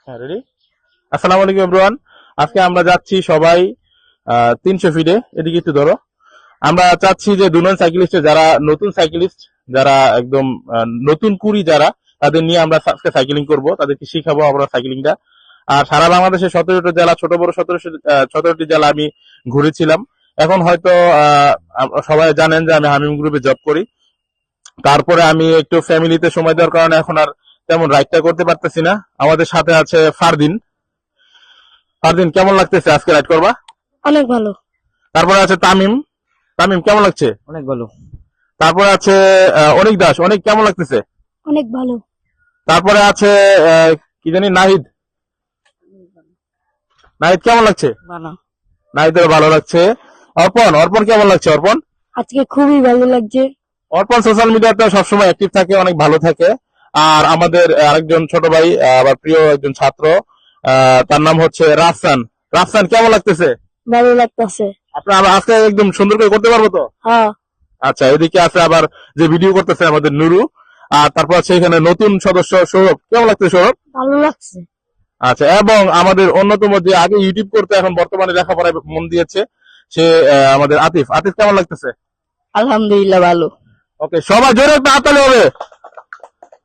হ্যাঁ, রেডি। আসসালামু আলাইকুম এভরিওয়ান। আজকে আমরা যাচ্ছি সবাই 300 ফিটে। এদিকে একটু ধরো। আমরা চাচ্ছি যে দুজন সাইকেলিস্ট যারা নতুন সাইকেলিস্ট, যারা একদম নতুন কুড়ি যারা, তাদের নিয়ে আমরা আজকে সাইকেলিং করব, তাদেরকে শিখাবো আমরা সাইকেলিংটা। আর সারা বাংলাদেশে 17টি জেলা, ছোট বড় 17টি জেলা আমি ঘুরেছিলাম। এখন হয়তো সবাই জানেন যে আমি হামিম গ্রুপে জব করি। তারপরে আমি একটু ফ্যামিলিতে সময় দেওয়ার কারণে এখন আর তেমন রাইডটা করতে পারতেছি না। আমাদের সাথে আছে ফারদিন। ফারদিন, কেমন লাগতেছে আজকে রাইড করবা? অনেক ভালো। তারপরে আছে তামিম। তামিম, কেমন লাগছে? অনেক ভালো। তারপরে আছে অনিক দাস। অনিক, কেমন লাগতেছে? অনেক ভালো। তারপরে আছে কি জানি নাহিদ। নাহিদ, কেমন লাগছে? ভালো। নাহিদের ভালো লাগছে। অর্পণ, অর্পণ কেমন লাগছে? অর্পণ, আজকে খুবই ভালো লাগছে। অর্পণ সোশ্যাল মিডিয়াতে সবসময় অ্যাক্টিভ থাকে, অনেক ভালো থাকে। আর আমাদের আরেকজন ছোট ভাই, আবার প্রিয় একজন ছাত্র, তার নাম হচ্ছে রাফসান। রাফসান, কেমন লাগতেছে? ভালো লাগতেছে। আপনার আজকে একদম সুন্দর করে করতে পারবো তো? হ্যাঁ। আচ্ছা, এদিকে আছে আবার যে ভিডিও করতেছে আমাদের নুরু। আর তারপর আছে এখানে নতুন সদস্য সৌরভ। কেমন লাগছে সৌরভ? ভালো লাগছে। আচ্ছা, এবং আমাদের অন্যতম যে আগে ইউটিউব করতে এখন বর্তমানে লেখাপড়ায় মন দিয়েছে, সে আমাদের আতিফ। আতিফ, কেমন লাগতেছে? আলহামদুলিল্লাহ ভালো। ওকে, সবাই জোরে একটা হাততালি হবে।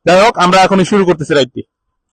যাই হোক, আমরা এখনই শুরু করতেছি রাইডটি।